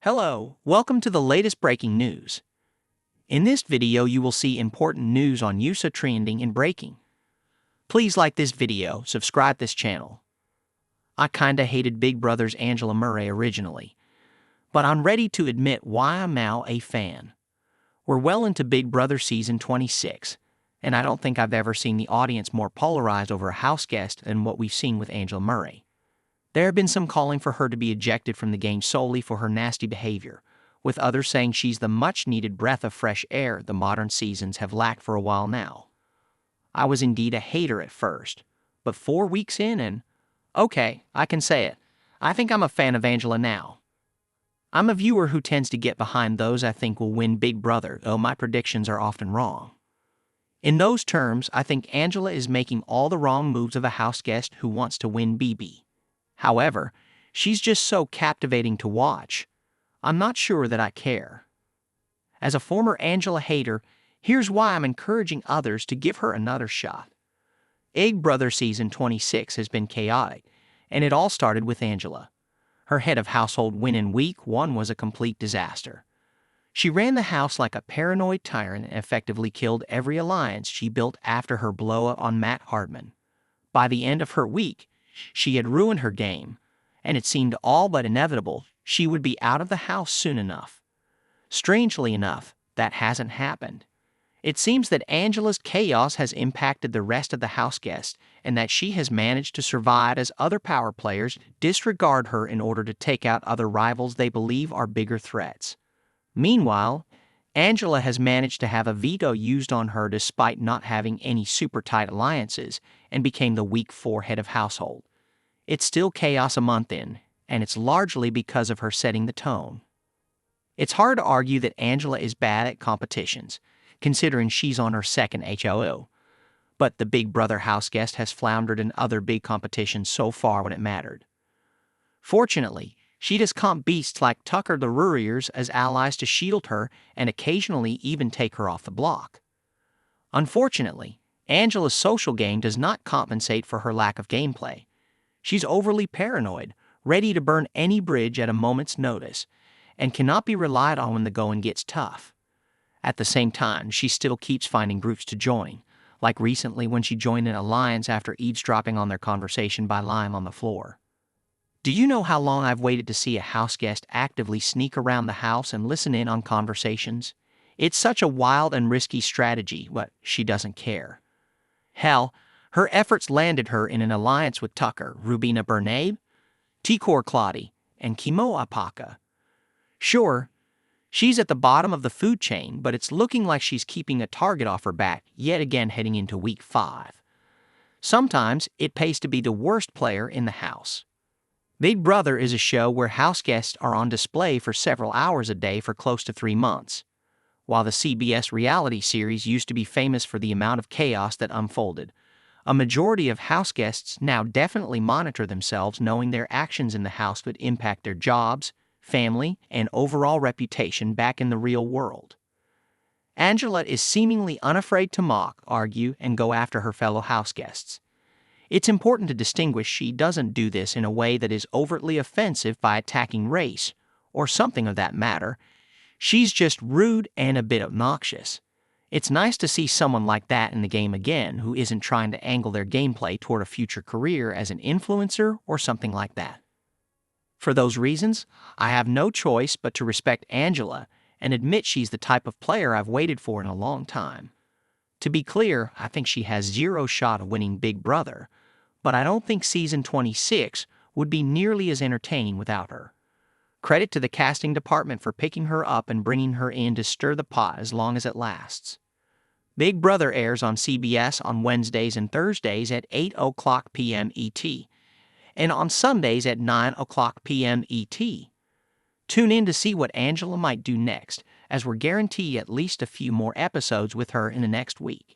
Hello, welcome to the latest breaking news. In this video, you will see important news on USA trending and breaking. Please like this video, subscribe this channel. I kinda hated Big Brother's Angela Murray originally, but I'm ready to admit why I'm now a fan. We're well into Big Brother season 26, and I don't think I've ever seen the audience more polarized over a house guest than what we've seen with Angela Murray. There have been some calling for her to be ejected from the game solely for her nasty behavior, with others saying she's the much-needed breath of fresh air the modern seasons have lacked for a while now. I was indeed a hater at first, but 4 weeks in and, okay, I can say it, I think I'm a fan of Angela now. I'm a viewer who tends to get behind those I think will win Big Brother, though my predictions are often wrong. In those terms, I think Angela is making all the wrong moves of a house guest who wants to win BB. However, she's just so captivating to watch. I'm not sure that I care. As a former Angela hater, here's why I'm encouraging others to give her another shot. Big Brother season 26 has been chaotic, and it all started with Angela. Her head of household win in week 1 was a complete disaster. She ran the house like a paranoid tyrant and effectively killed every alliance she built after her blow-up on Matt Hardman. By the end of her week, she had ruined her game, and it seemed all but inevitable she would be out of the house soon enough. Strangely enough, that hasn't happened. It seems that Angela's chaos has impacted the rest of the house guests and that she has managed to survive as other power players disregard her in order to take out other rivals they believe are bigger threats. Meanwhile, Angela has managed to have a veto used on her despite not having any super tight alliances and became the week 4 head of household. It's still chaos a month in, and it's largely because of her setting the tone. It's hard to argue that Angela is bad at competitions, considering she's on her second HOO, but the Big Brother house guest has floundered in other big competitions so far when it mattered. Fortunately, she does comp beasts like Tucker the Warriors as allies to shield her and occasionally even take her off the block. Unfortunately, Angela's social game does not compensate for her lack of gameplay. She's overly paranoid, ready to burn any bridge at a moment's notice, and cannot be relied on when the going gets tough. At the same time, she still keeps finding groups to join, like recently when she joined an alliance after eavesdropping on their conversation by lying on the floor. Do you know how long I've waited to see a house guest actively sneak around the house and listen in on conversations? It's such a wild and risky strategy, but she doesn't care. Hell, her efforts landed her in an alliance with Tucker, Rubina Bernabe, Tikor Claudy, and Kimo Apaka. Sure, she's at the bottom of the food chain, but it's looking like she's keeping a target off her back yet again heading into week 5. Sometimes it pays to be the worst player in the house. Big Brother is a show where house guests are on display for several hours a day for close to 3 months. While the CBS reality series used to be famous for the amount of chaos that unfolded, a majority of house guests now definitely monitor themselves knowing their actions in the house would impact their jobs, family, and overall reputation back in the real world. Angela is seemingly unafraid to mock, argue, and go after her fellow house guests. It's important to distinguish she doesn't do this in a way that is overtly offensive by attacking race, or something of that matter. She's just rude and a bit obnoxious. It's nice to see someone like that in the game again who isn't trying to angle their gameplay toward a future career as an influencer or something like that. For those reasons, I have no choice but to respect Angela and admit she's the type of player I've waited for in a long time. To be clear, I think she has zero shot of winning Big Brother, but I don't think season 26 would be nearly as entertaining without her. Credit to the casting department for picking her up and bringing her in to stir the pot as long as it lasts. Big Brother airs on CBS on Wednesdays and Thursdays at 8:00 p.m. ET, and on Sundays at 9:00 p.m. ET. Tune in to see what Angela might do next, as we're guaranteed at least a few more episodes with her in the next week.